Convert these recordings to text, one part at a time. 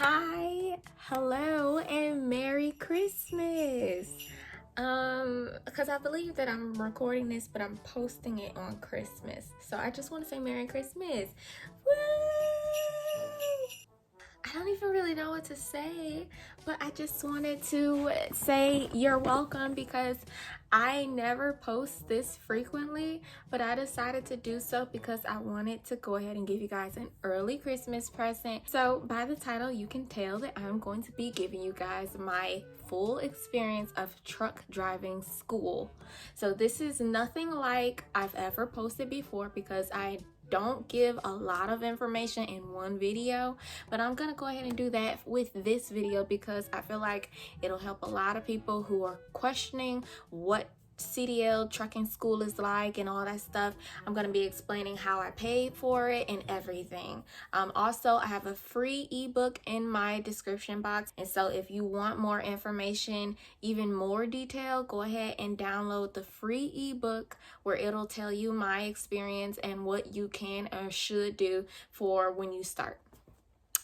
Hi, hello, and Merry Christmas. Because I believe that I'm recording this, but I'm posting it on Christmas. So I just want to say Merry Christmas. Woo! I don't even really know what to say, but I just wanted to say you're welcome because I never post this frequently, but I decided to do so because I wanted to go ahead and give you guys an early Christmas present. So by the title, you can tell that I'm going to be giving you guys my full experience of truck driving school. So this is nothing like I've ever posted before because I don't give a lot of information in one video, but I'm gonna go ahead and do that with this video because I feel like it'll help a lot of people who are questioning what CDL trucking school is like and all that stuff. I'm going to be explaining how I paid for it and everything. Also, I have a free ebook in my description box, and so if you want more information, even more detail, go ahead and download the free ebook where it'll tell you my experience and what you can or should do for when you start.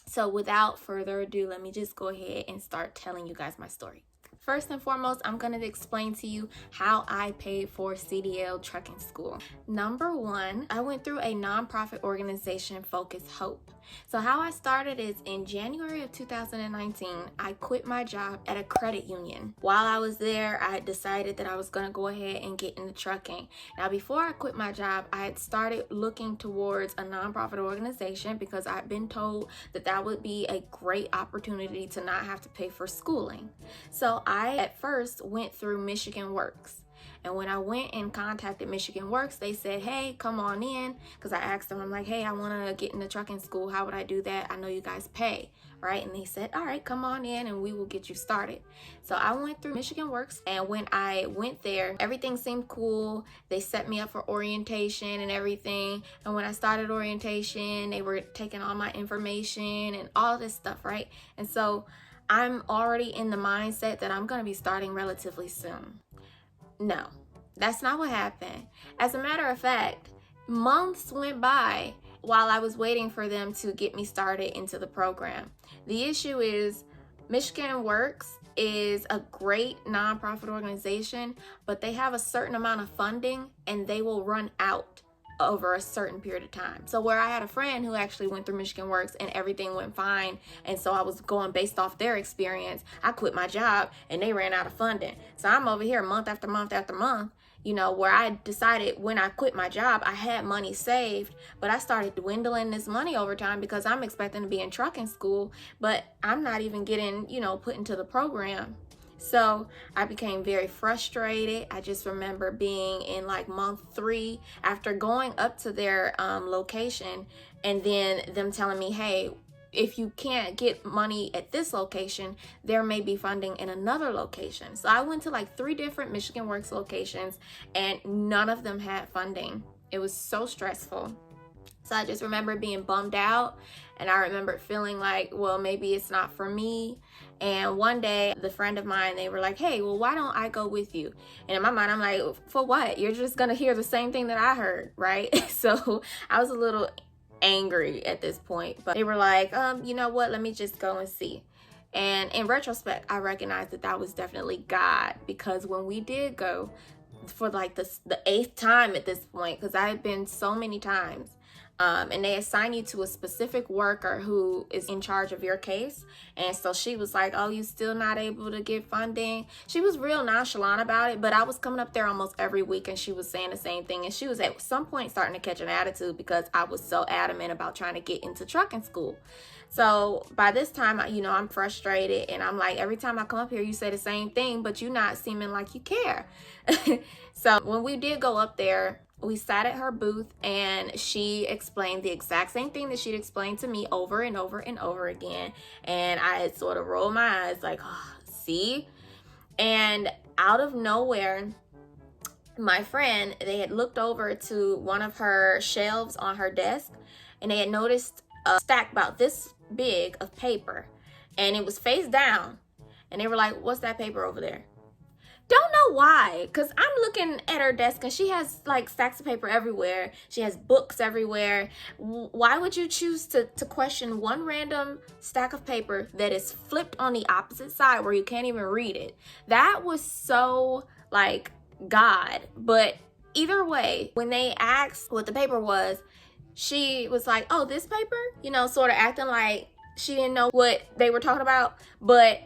So without further ado, let me just go ahead and start telling you guys my story. First and foremost, I'm going to explain to you how I paid for CDL trucking school. Number one, I went through a nonprofit organization, Focus Hope. So how I started is in January of 2019, I quit my job at a credit union. While I was there, I decided that I was going to go ahead and get into trucking. Now, before I quit my job, I had started looking towards a nonprofit organization because I'd been told that that would be a great opportunity to not have to pay for schooling. So I at first went through Michigan Works. And when I went and contacted Michigan Works, they said, hey, come on in. Because I asked them, I'm like, hey, I want to get into trucking school. How would I do that? I know you guys pay, right? And they said, all right, come on in and we will get you started. So I went through Michigan Works. And when I went there, everything seemed cool. They set me up for orientation and everything. And when I started orientation, they were taking all my information and all this stuff, right? And so I'm already in the mindset that I'm going to be starting relatively soon. No, that's not what happened. As a matter of fact, months went by while I was waiting for them to get me started into the program. The issue is Michigan Works is a great nonprofit organization, but they have a certain amount of funding and they will run out over a certain period of time. So where I had a friend who actually went through Michigan Works and everything went fine, and so I was going based off their experience, I quit my job and they ran out of funding. So I'm over here month after month after month, where I decided when I quit my job, I had money saved, but I started dwindling this money over time because I'm expecting to be in trucking school, but I'm not even getting, put into the program. So I became very frustrated. I just remember being in like month 3 after going up to their location and then them telling me, hey, if you can't get money at this location, there may be funding in another location. So I went to like 3 different Michigan Works locations and none of them had funding. It was so stressful. So I just remember being bummed out, and I remember feeling like, well, maybe it's not for me. And one day, the friend of mine, they were like, hey, well, why don't I go with you? And in my mind, I'm like, for what? You're just going to hear the same thing that I heard, right? So I was a little angry at this point, but they were like, you know what? Let me just go and see. And in retrospect, I recognized that that was definitely God, because when we did go for like the 8th time at this point, because I had been so many times, and they assign you to a specific worker who is in charge of your case. And so she was like, oh, you still not able to get funding? She was real nonchalant about it, but I was coming up there almost every week and she was saying the same thing. And she was at some point starting to catch an attitude because I was so adamant about trying to get into trucking school. So by this time, I'm frustrated and I'm like, every time I come up here, you say the same thing, but you're not seeming like you care. So when we did go up there, we sat at her booth and she explained the exact same thing that she'd explained to me over and over and over again. And I had sort of rolled my eyes like, oh, see? And out of nowhere, my friend, they had looked over to one of her shelves on her desk and they had noticed a stack about this big of paper and it was face down. And they were like, what's that paper over there? Don't know why, because I'm looking at her desk and she has like stacks of paper everywhere. She has books everywhere. Why would you choose to question one random stack of paper that is flipped on the opposite side where you can't even read it? That was so like God. But either way, when they asked what the paper was, she was like, oh, this paper? You know, sort of acting like she didn't know what they were talking about. But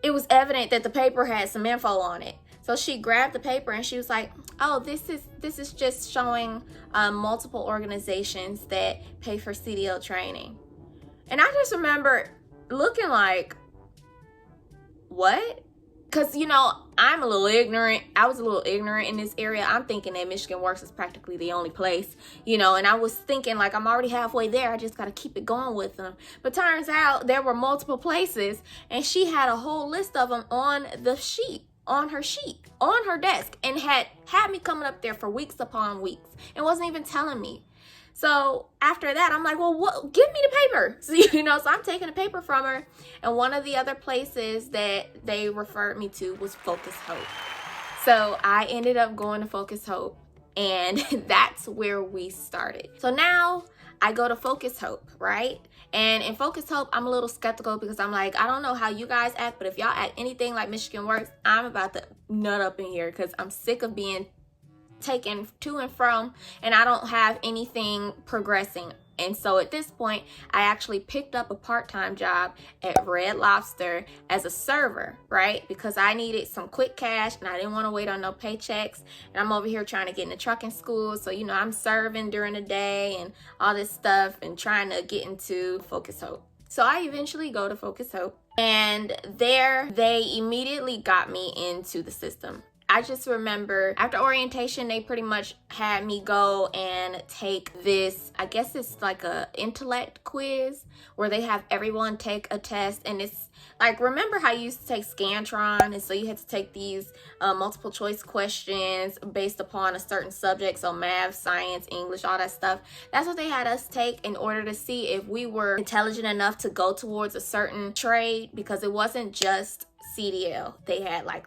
it was evident that the paper had some info on it. So she grabbed the paper and she was like, oh, this is just showing multiple organizations that pay for CDL training. And I just remember looking like, what? Because, you know, I'm a little ignorant. I was a little ignorant in this area. I'm thinking that Michigan Works is practically the only place, you know, and I was thinking like I'm already halfway there. I just got to keep it going with them. But turns out there were multiple places and she had a whole list of them on the sheet, on her desk, and had me coming up there for weeks upon weeks and wasn't even telling me. So after that, I'm like, well, what? Give me the paper. So, you know, so I'm taking the paper from her. And one of the other places that they referred me to was Focus Hope. So I ended up going to Focus Hope, and that's where we started. So now I go to Focus Hope, right? And in Focus Hope, I'm a little skeptical because I'm like, I don't know how you guys act, but if y'all act anything like Michigan Works, I'm about to nut up in here because I'm sick of being taken to and from, and I don't have anything progressing. And so at this point, I actually picked up a part-time job at Red Lobster as a server, right? Because I needed some quick cash and I didn't want to wait on no paychecks. And I'm over here trying to get into trucking school. So, you know, I'm serving during the day and all this stuff and trying to get into Focus Hope. So I eventually go to Focus Hope, and there they immediately got me into the system. I just remember after orientation, they pretty much had me go and take this, I guess it's like a intellect quiz where they have everyone take a test. And it's like, remember how you used to take Scantron? And so you had to take these multiple choice questions based upon a certain subject. So math, science, English, all that stuff. That's what they had us take in order to see if we were intelligent enough to go towards a certain trade, because it wasn't just CDL. They had like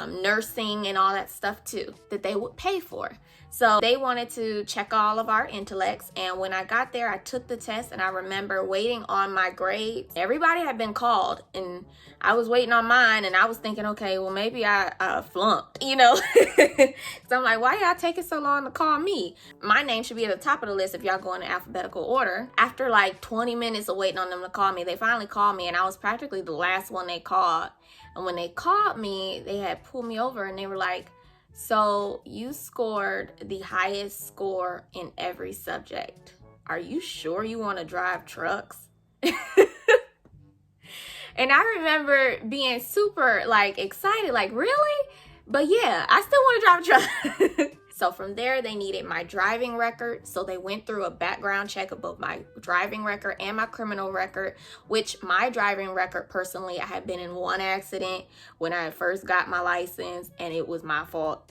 nursing and all that stuff too that they would pay for. So they wanted to check all of our intellects, and when I got there, I took the test, and I remember waiting on my grades. Everybody had been called and I was waiting on mine, and I was thinking, okay, well, maybe I flunked, you know. So I'm like, why y'all taking so long to call me? My name should be at the top of the list if y'all go in alphabetical order. After like 20 minutes of waiting on them to call me, they finally called me, and I was practically the last one they called. And when they called me, they had pulled me over and they were like, so you scored the highest score in every subject. Are you sure you want to drive trucks? And I remember being super like excited, like, really? But yeah, I still want to drive a truck. So from there, they needed my driving record. So they went through a background check of both my driving record and my criminal record, which my driving record, personally, I had been in one accident when I first got my license, and it was my fault.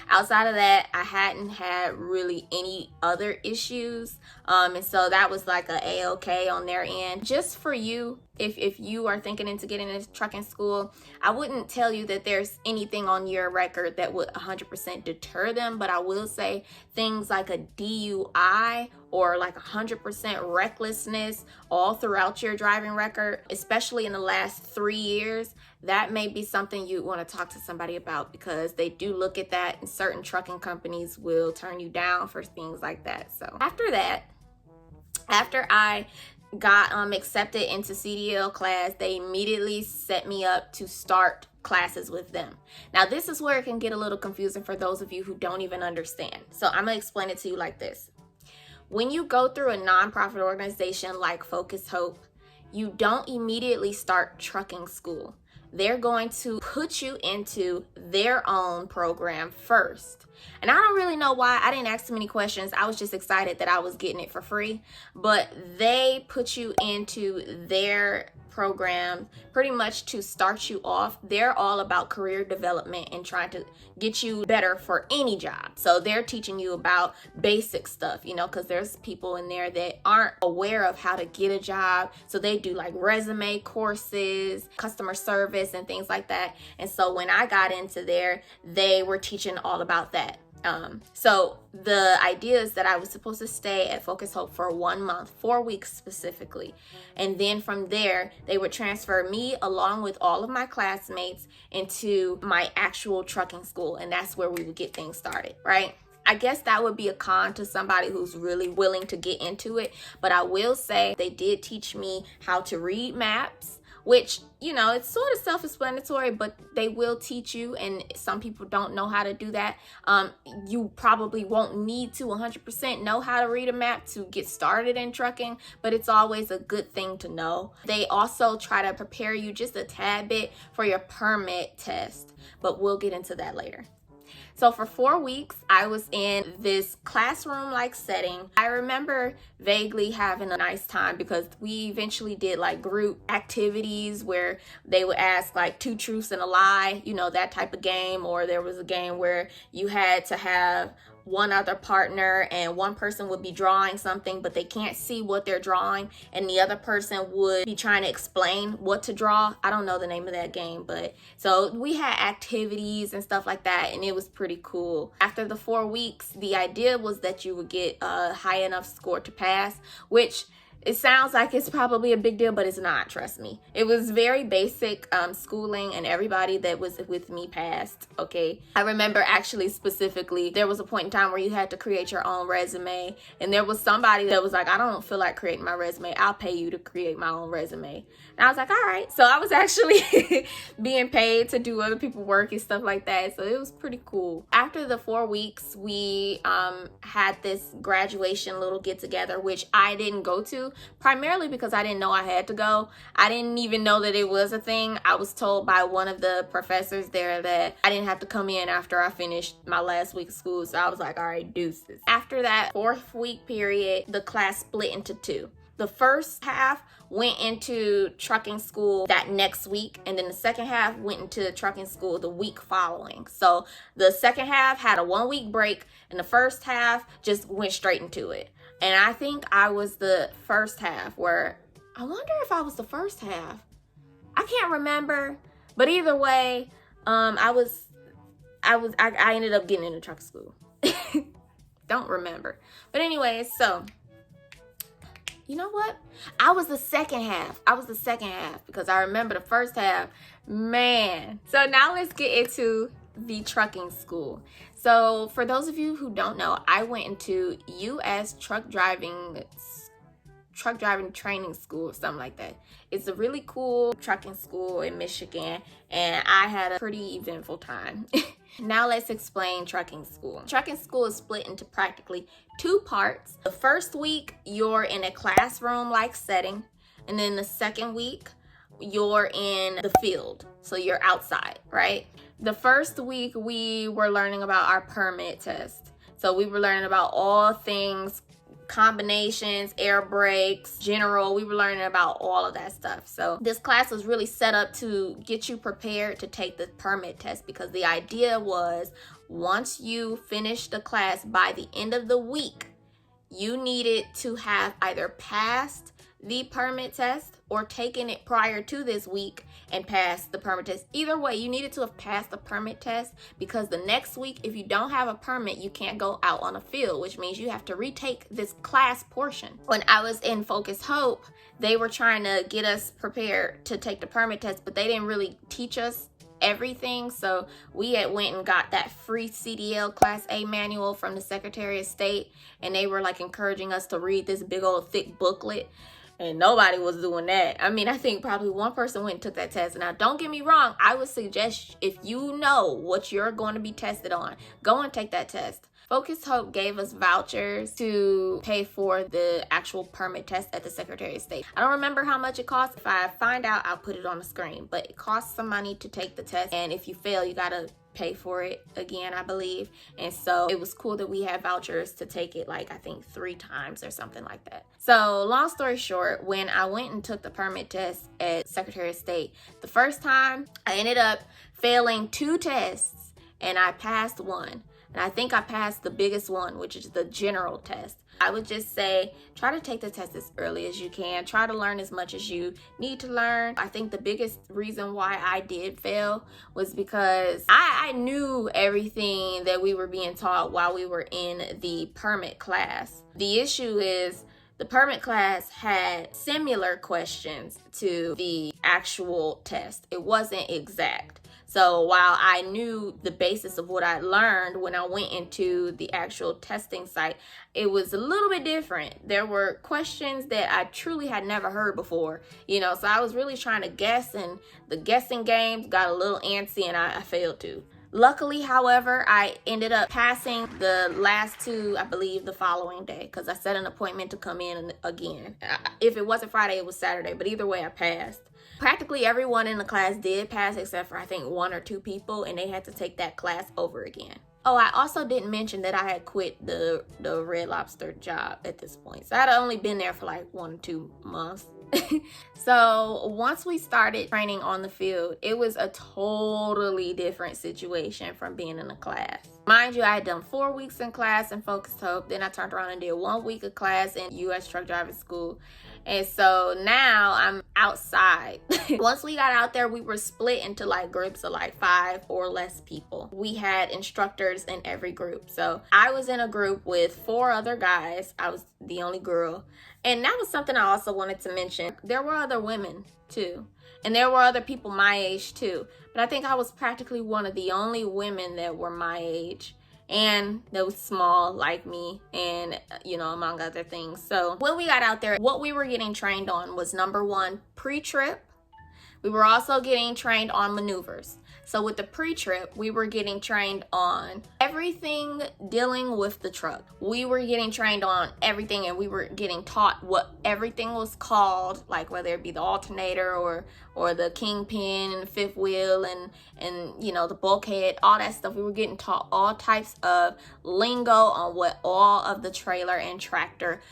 Outside of that, I hadn't had really any other issues. And so that was like a A-okay on their end. Just for you, if you are thinking into getting into trucking school, I wouldn't tell you that there's anything on your record that would 100% deter them, but I will say things like a DUI or like 100% recklessness all throughout your driving record, especially in the last 3 years, that may be something you want to talk to somebody about, because they do look at that, and certain trucking companies will turn you down for things like that. So after that, after I got accepted into CDL class, they immediately set me up to start classes with them. Now, this is where it can get a little confusing for those of you who don't even understand. So I'm going to explain it to you like this. When you go through a nonprofit organization like Focus Hope, you don't immediately start trucking school. They're going to put you into their own program first. And I don't really know why. I didn't ask too many questions. I was just excited that I was getting it for free. But they put you into their programs pretty much to start you off. They're all about career development and trying to get you better for any job. So they're teaching you about basic stuff, you know, because there's people in there that aren't aware of how to get a job. So they do like resume courses, customer service, and things like that. And so when I got into there, they were teaching all about that. So the idea is that I was supposed to stay at Focus Hope for 1 month, 4 weeks specifically. And then from there, they would transfer me along with all of my classmates into my actual trucking school. And that's where we would get things started, right? I guess that would be a con to somebody who's really willing to get into it. But I will say they did teach me how to read maps, which, you know, it's sort of self-explanatory, but they will teach you, and some people don't know how to do that. You probably won't need to 100% know how to read a map to get started in trucking, but it's always a good thing to know. They also try to prepare you just a tad bit for your permit test, but we'll get into that later. So for 4 weeks, I was in this classroom-like setting. I remember vaguely having a nice time because we eventually did like group activities where they would ask like 2 truths and a lie, you know, that type of game. Or there was a game where you had to have one other partner and one person would be drawing something, but they can't see what they're drawing, and the other person would be trying to explain what to draw. I don't know the name of that game, but so we had activities and stuff like that, and it was pretty cool. After the 4 weeks, the idea was that you would get a high enough score to pass, which it sounds like it's probably a big deal, but it's not, trust me. It was very basic schooling, and everybody that was with me passed, okay? I remember actually specifically, there was a point in time where you had to create your own resume, and there was somebody that was like, I don't feel like creating my resume. I'll pay you to create my own resume. And I was like, all right. So I was actually being paid to do other people's work and stuff like that. So it was pretty cool. After the 4 weeks, we had this graduation little get together, which I didn't go to, primarily because I didn't know I had to go. I didn't even know that it was a thing. I was told by one of the professors there that I didn't have to come in after I finished my last week of school. So I was like, all right, deuces. After that 4th week period, the class split into 2. The first half went into trucking school that next week, and then the second half went into trucking school the week following. So the second half had a 1 week break, and the first half just went straight into it. And I think I was the first half, where I wonder if I was the first half. I can't remember, but either way, I ended up getting into truck school. Don't remember. But anyway, so you know what? I was the second half. Because I remember the first half. Man. So now let's get into the trucking school. So for those of you who don't know, I went into U.S. truck driving training school or something like that. It's a really cool trucking school in Michigan, and I had a pretty eventful time. Now let's explain trucking school. Trucking school is split into practically 2 parts. The first week, you're in a classroom-like setting, and then the second week, you're in the field. So you're outside, right? The first week, we were learning about our permit test. So we were learning about all things combinations, air brakes, general. We were learning about all of that stuff. So this class was really set up to get you prepared to take the permit test, because the idea was once you finish the class by the end of the week, you needed to have either passed the permit test or taken it prior to this week and passed the permit test. Either way, you needed to have passed the permit test, because the next week, if you don't have a permit, you can't go out on a field, which means you have to retake this class portion. When I was in Focus Hope, they were trying to get us prepared to take the permit test, but they didn't really teach us everything. So we had went and got that free CDL Class A manual from the Secretary of State, and they were like encouraging us to read this big old thick booklet. And nobody was doing that. I mean, I think probably one person went and took that test. Now, don't get me wrong. I would suggest, if you know what you're going to be tested on, go and take that test. Focus Hope gave us vouchers to pay for the actual permit test at the Secretary of State. I don't remember how much it costs. If I find out, I'll put it on the screen, but it costs some money to take the test, and if you fail, you gotta pay for it again, I believe. And so it was cool that we had vouchers to take it, like I think 3 times or something like that. So long story short, when I went and took the permit test at Secretary of State, the first time I ended up failing 2 tests and I passed 1. And I think I passed the biggest one, which is the general test. I would just say, try to take the test as early as you can. Try to learn as much as you need to learn. I think the biggest reason why I did fail was because I knew everything that we were being taught while we were in the permit class. The issue is the permit class had similar questions to the actual test. It wasn't exact. So while I knew the basis of what I learned when I went into the actual testing site, it was a little bit different. There were questions that I truly had never heard before, so I was really trying to guess, and the guessing games got a little antsy and I failed to. Luckily, however, I ended up passing the last 2, I believe, the following day, because I set an appointment to come in again. If it wasn't Friday, it was Saturday, but either way, I passed. Practically everyone in the class did pass except for I think 1 or 2 people, and they had to take that class over again. Oh, I also didn't mention that I had quit the Red Lobster job at this point. So I had only been there for like 1 or 2 months. So once we started training on the field, it was a totally different situation from being in a class. Mind you, I had done 4 weeks in class in Focus Hope. Then I turned around and did 1 week of class in U.S. Truck Driving School. And so now I'm outside. Once we got out there, we were split into like groups of like 5 or less people. We had instructors in every group. So I was in a group with 4 other guys. I was the only girl. And that was something I also wanted to mention. There were other women too. And there were other people my age too. But I think I was practically one of the only women that were my age. And that was small like me, and among other things. So when we got out there, what we were getting trained on was number 1, pre-trip. We were also getting trained on maneuvers. So with the pre-trip, we were getting trained on everything dealing with the truck. We were getting trained on everything, and we were getting taught what everything was called, like whether it be the alternator or the kingpin and the 5th wheel and the bulkhead, all that stuff. We were getting taught all types of lingo on what all of the trailer and tractor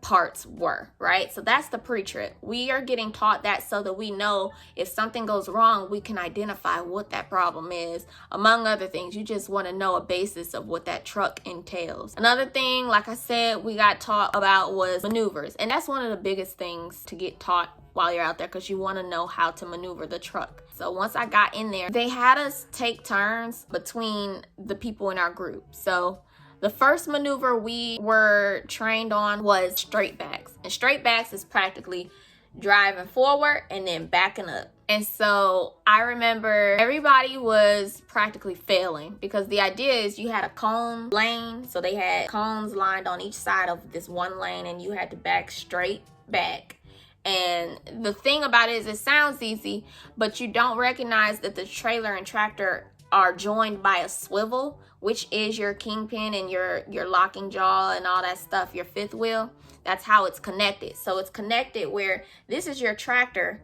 parts were, right? So that's the pre-trip. We are getting taught that so that we know if something goes wrong, we can identify what that problem is. Among other things, you just want to know a basis of what that truck entails. Another thing, like I said, we got taught about was maneuvers. And that's one of the biggest things to get taught while you're out there, because you want to know how to maneuver the truck. So once I got in there, they had us take turns between the people in our group. So the first maneuver we were trained on was straight backs. And straight backs is practically driving forward and then backing up. And so I remember everybody was practically failing, because the idea is you had a cone lane. So they had cones lined on each side of this one lane, and you had to back straight back. And the thing about it is, it sounds easy, but you don't recognize that the trailer and tractor are joined by a swivel, which is your kingpin and your locking jaw and all that stuff, your 5th wheel. That's how it's connected. So it's connected where this is your tractor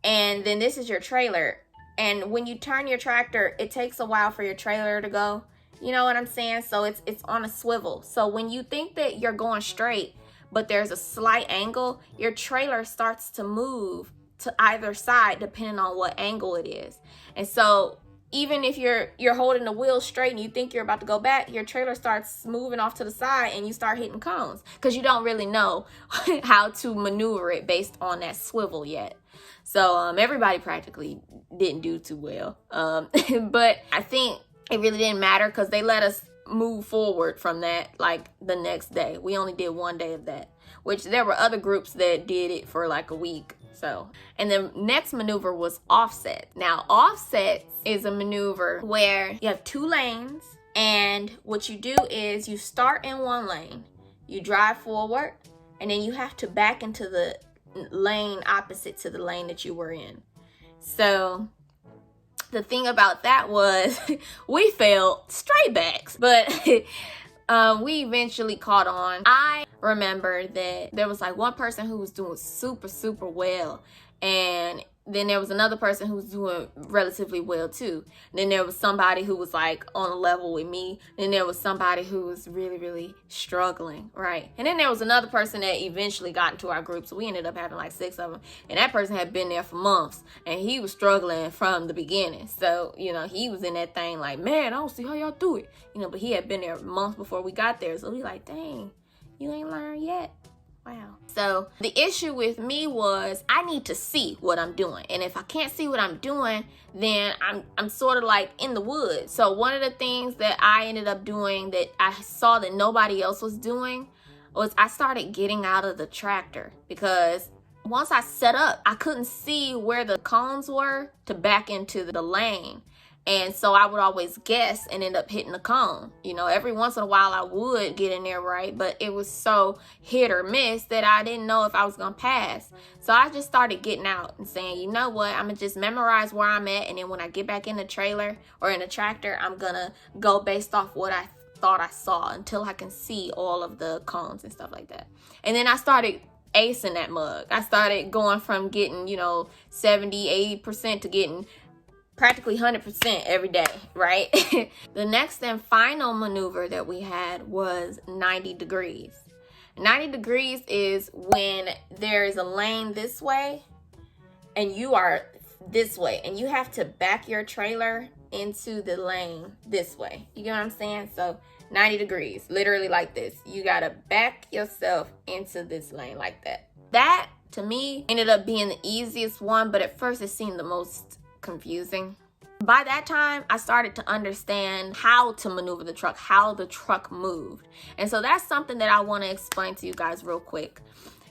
and then this is your trailer. And when you turn your tractor, it takes a while for your trailer to go. You know what I'm saying? So it's on a swivel. So when you think that you're going straight, but there's a slight angle, your trailer starts to move to either side depending on what angle it is. And so even if you're holding the wheel straight and you think you're about to go back, your trailer starts moving off to the side and you start hitting cones, because you don't really know how to maneuver it based on that swivel yet. So everybody practically didn't do too well. But I think it really didn't matter, because they let us move forward from that like the next day. We only did 1 day of that, which there were other groups that did it for like a week. So, and the next maneuver was offset. Now, offsets is a maneuver where you have 2 lanes, and what you do is you start in one lane, you drive forward, and then you have to back into the lane opposite to the lane that you were in. So the thing about that was we failed straight backs, but we eventually caught on. I remember that there was like one person who was doing super well, and then there was another person who was doing relatively well too. Then there was somebody who was like on a level with me. Then there was somebody who was really struggling, right? And then there was another person that eventually got into our group. So we ended up having like 6 of them. And that person had been there for months, and he was struggling from the beginning. So, you know, he was in that thing like, man, I don't see how y'all do it. You know, but he had been there months before we got there. So we like, dang, you ain't learned yet. Wow. So the issue with me was I need to see what I'm doing. And if I can't see what I'm doing, then I'm sort of like in the woods. So one of the things that I ended up doing that I saw that nobody else was doing was I started getting out of the tractor, because once I set up, I couldn't see where the cones were to back into the lane. And so I would always guess and end up hitting the cone. You know, every once in a while I would get in there right, but it was so hit or miss that I didn't know if I was going to pass. So I just started getting out and saying, you know what, I'm going to just memorize where I'm at. And then when I get back in the trailer or in the tractor, I'm going to go based off what I thought I saw until I can see all of the cones and stuff like that. And then I started acing that mug. I started going from getting, you know, 70, 80% to getting practically 100% every day, right? The next and final maneuver that we had was 90 degrees. 90 degrees is when there is a lane this way and you are this way, and you have to back your trailer into the lane this way. You get what I'm saying? So 90 degrees, literally like this. You gotta back yourself into this lane like that. That, to me, ended up being the easiest one, but at first it seemed the most confusing. By that time, I started to understand how to maneuver the truck, how the truck moved. And so that's something that I want to explain to you guys real quick.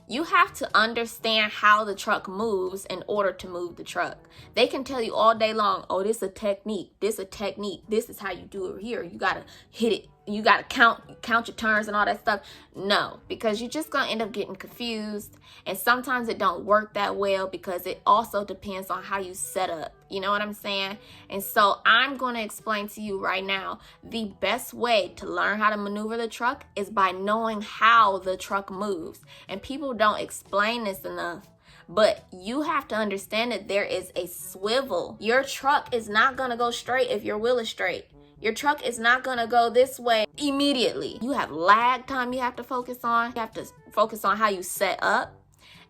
You have to understand how the truck moves in order to move the truck. They can tell you all day long, oh, this is a technique, this is a technique, this is how you do it here. You got to hit it. You got to count your turns and all that stuff. No, because you're just going to end up getting confused. And sometimes it don't work that well because it also depends on how you set up. You know what I'm saying? And so I'm going to explain to you right now, the best way to learn how to maneuver the truck is by knowing how the truck moves. And people don't explain this enough. But you have to understand that there is a swivel. Your truck is not going to go straight if your wheel is straight. Your truck is not going to go this way immediately. You have lag time you have to focus on. You have to focus on how you set up.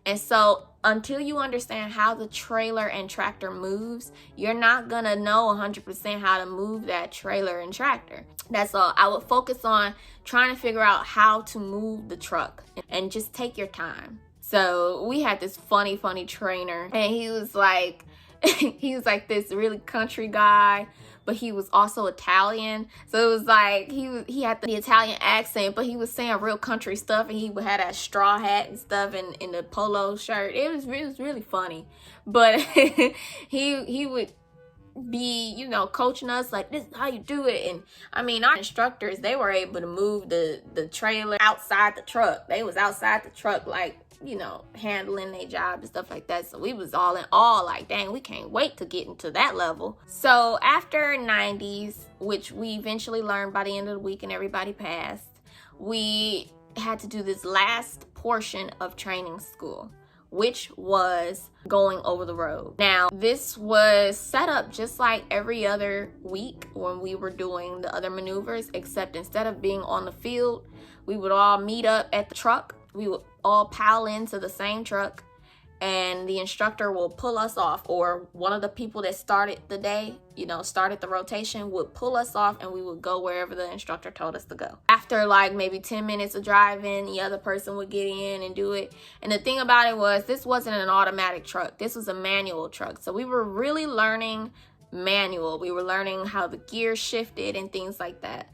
And so until you understand how the trailer and tractor moves, you're not going to know 100% how to move that trailer and tractor. That's all. I would focus on trying to figure out how to move the truck and just take your time. So we had this funny trainer, and he was like this really country guy, but he was also Italian. So it was like he had the Italian accent, but he was saying real country stuff, and he would have that straw hat and stuff and in the polo shirt. It was really funny. But he would be, you know, coaching us like, this is how you do it. And I mean, our instructors, they were able to move the trailer outside the truck. They was outside the truck, like, you know, handling their job and stuff like that. So we was all in all like, dang, we can't wait to get into that level. So after 90s, which we eventually learned by the end of the week and everybody passed, we had to do this last portion of training school, which was going over the road. Now, this was set up just like every other week when we were doing the other maneuvers, except instead of being on the field, we would all meet up at the truck. We would all pile into the same truck, and the instructor will pull us off, or one of the people that started the day, you know, started the rotation, would pull us off, and we would go wherever the instructor told us to go. After like maybe 10 minutes of driving, the other person would get in and do it. And the thing about it was, this wasn't an automatic truck. This was a manual truck. So we were really learning manual. We were learning how the gear shifted and things like that.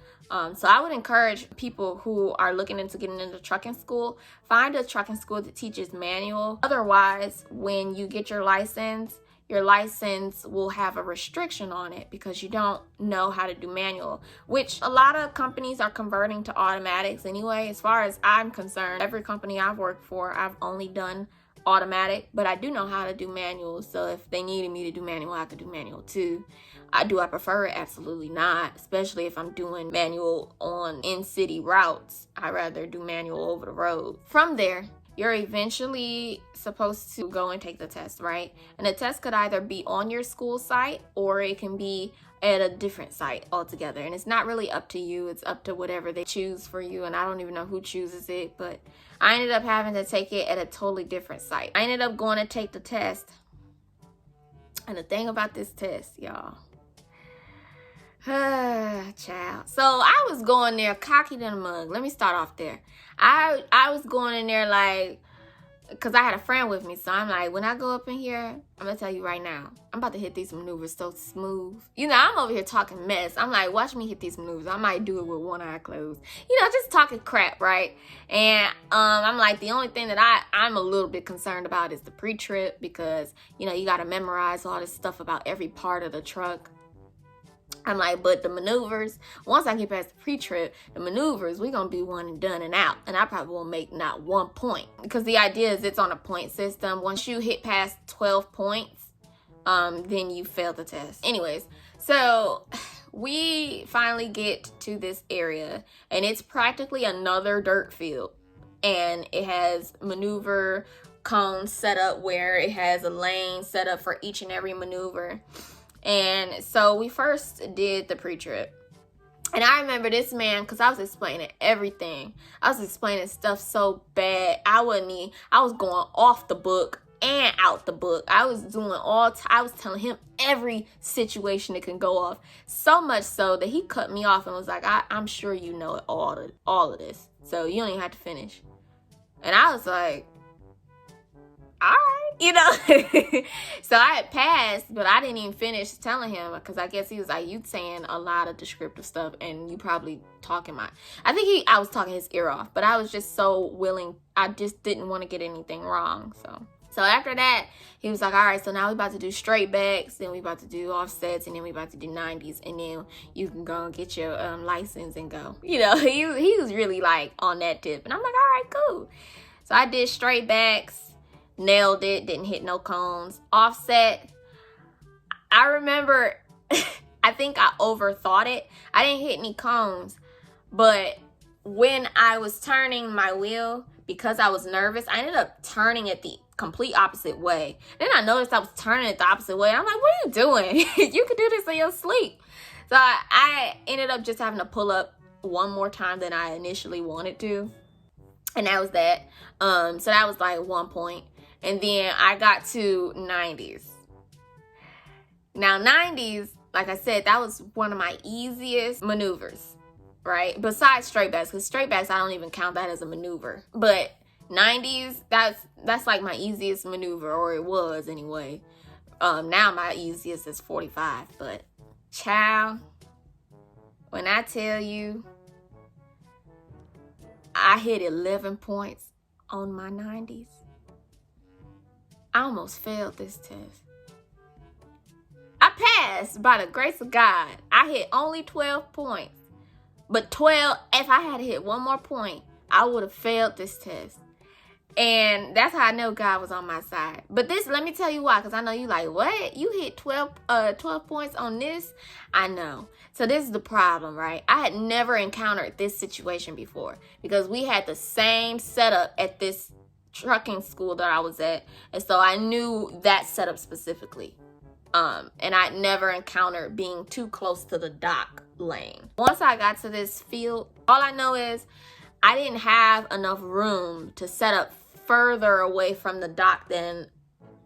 So I would encourage people who are looking into getting into trucking school, find a trucking school that teaches manual. Otherwise, when you get your license will have a restriction on it because you don't know how to do manual, which a lot of companies are converting to automatics anyway. As far as I'm concerned, every company I've worked for, I've only done automatic, but I do know how to do manual. So if they needed me to do manual, I could do manual too. I prefer it? Absolutely not, especially if I'm doing manual on in-city routes. I'd rather do manual over the road. From there, you're eventually supposed to go and take the test, right? And the test could either be on your school site or it can be at a different site altogether. And it's not really up to you. It's up to whatever they choose for you. And I don't even know who chooses it, but I ended up having to take it at a totally different site. I ended up going to take the test. And the thing about this test, y'all, child. So I was going there cocky than a mug. Let me start off there. I was going in there like, because I had a friend with me. So I'm like, when I go up in here, I'm going to tell you right now, I'm about to hit these maneuvers so smooth. You know, I'm over here talking mess. I'm like, watch me hit these maneuvers. I might do it with one eye closed. You know, just talking crap, right? And I'm like, the only thing that I'm a little bit concerned about is the pre-trip, because, you know, you got to memorize all this stuff about every part of the truck. I'm like, but the maneuvers, once I get past the pre-trip, the maneuvers, we're going to be one and done and out. And I probably won't make not 1 point. Because the idea is it's on a point system. Once you hit past 12 points, then you fail the test. Anyways, so we finally get to this area. And it's practically another dirt field. And it has maneuver cones set up where it has a lane set up for each and every maneuver. And so we first did the pre-trip. And I remember this man, because I was explaining everything. I was explaining stuff so bad. I was going off the book and out the book. I was doing I was telling him every situation that can go off. So much so that he cut me off and was like, I'm sure you know all of this. So you don't even have to finish. And I was like, all right. You know, so I had passed, but I didn't even finish telling him, because I guess he was like, you saying a lot of descriptive stuff and you probably talking I was talking his ear off, but I was just so willing. I just didn't want to get anything wrong. So after that, he was like, all right, so now we about to do straight backs, then we about to do offsets, and then we about to do 90s, and then you can go and get your license and go. You know, he was really like on that tip. And I'm like, all right, cool. So I did straight backs. Nailed it, didn't hit no cones. Offset, I remember, I think I overthought it. I didn't hit any cones, but when I was turning my wheel, because I was nervous, I ended up turning it the complete opposite way. Then I noticed I was turning it the opposite way. I'm like, what are you doing? You could do this in your sleep. So I ended up just having to pull up one more time than I initially wanted to. And that was that. So that was like 1 point. And then I got to 90s. Now 90s, like I said, that was one of my easiest maneuvers, right? Besides straight backs, because straight backs, I don't even count that as a maneuver. But 90s, that's like my easiest maneuver, or it was anyway. Now my easiest is 45. But child, when I tell you, I hit 11 points on my 90s. I almost failed this test. I passed by the grace of God. I hit only 12 points. But 12, if I had hit one more point, I would have failed this test. And that's how I know God was on my side. But this, let me tell you why, because I know you like, what? You hit 12 points on this? I know. So this is the problem, right? I had never encountered this situation before, because we had the same setup at this trucking school that I was at, and so I knew that setup specifically, and I'd never encountered being too close to the dock lane. Once I got to this field, all I know is I didn't have enough room to set up further away from the dock than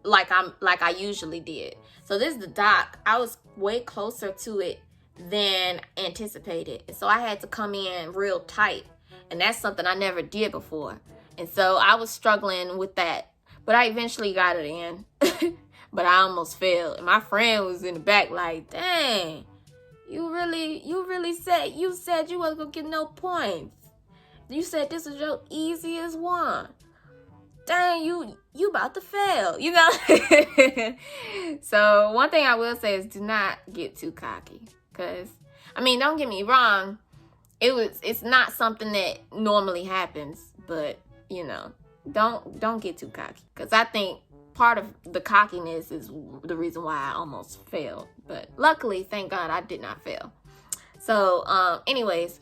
like I usually did. So this is the dock. I was way closer to it than anticipated, and so I had to come in real tight, and that's something I never did before. And so I was struggling with that, but I eventually got it in. But I almost failed. And my friend was in the back like, dang, you really said you wasn't gonna get no points. You said this was your easiest one. Dang, you about to fail, you know? So one thing I will say is do not get too cocky. Because, I mean, don't get me wrong. It's not something that normally happens, but you know, don't get too cocky, because I think part of the cockiness is the reason why I almost failed. But luckily, thank God, I did not fail. So anyways,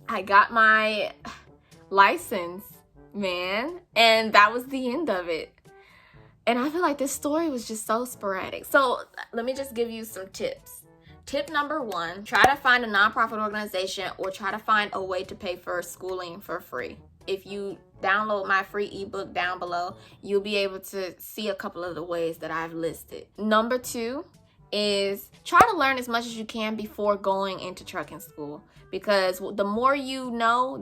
I got my license, man, and that was the end of it. And I feel like this story was just so sporadic. So let me just give you some tips. Tip number 1, try to find a nonprofit organization or try to find a way to pay for schooling for free. If you download my free ebook down below, you'll be able to see a couple of the ways that I've listed. Number 2 is try to learn as much as you can before going into trucking school, because the more you know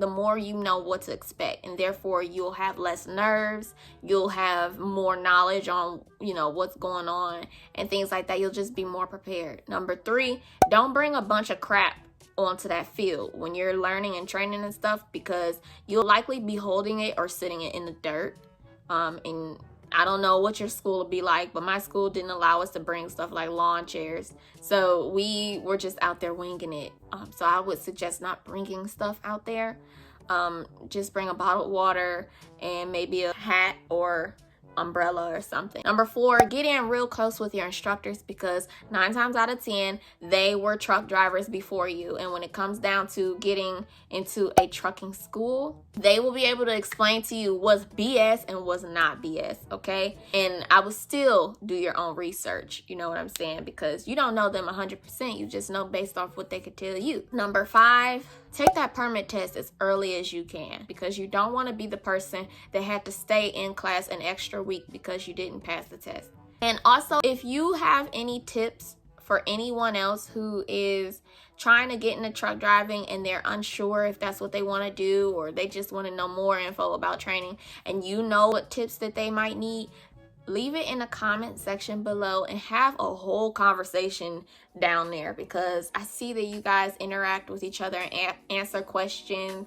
what to expect, and therefore you'll have less nerves, you'll have more knowledge on what's going on and things like that. You'll just be more prepared. Number 3, don't bring a bunch of crap onto that field when you're learning and training and stuff, because you'll likely be holding it or sitting it in the dirt. And I don't know what your school will be like, but my school didn't allow us to bring stuff like lawn chairs. So we were just out there winging it. So I would suggest not bringing stuff out there. Just bring a bottle of water and maybe a hat or umbrella or something. Number 4, get in real close with your instructors, because 9 times out of 10 they were truck drivers before you, and when it comes down to getting into a trucking school, they will be able to explain to you what's BS and what's not BS, okay? And I would still do your own research, you know what I'm saying, because you don't know them 100%, you just know based off what they could tell you. Number 5, take that permit test as early as you can, because you don't want to be the person that had to stay in class an extra week because you didn't pass the test. And also, if you have any tips for anyone else who is trying to get into truck driving and they're unsure if that's what they want to do, or they just want to know more info about training, and you know what tips that they might need, leave it in the comment section below and have a whole conversation down there, because I see that you guys interact with each other and answer questions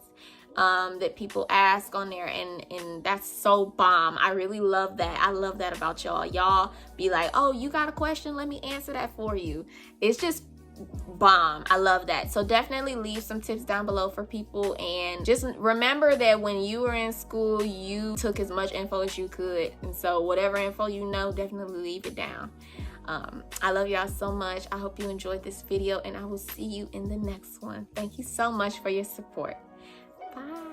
that people ask on there, and that's so bomb. I really love that. I love that about y'all. Y'all be like, oh, you got a question? Let me answer that for you. It's just bomb. I love that. So definitely leave some tips down below for people, and just remember that when you were in school, you took as much info as you could, and so whatever info you know, definitely leave it down. I love y'all so much. I hope you enjoyed this video, and I will see you in the next one. Thank you so much for your support. Bye.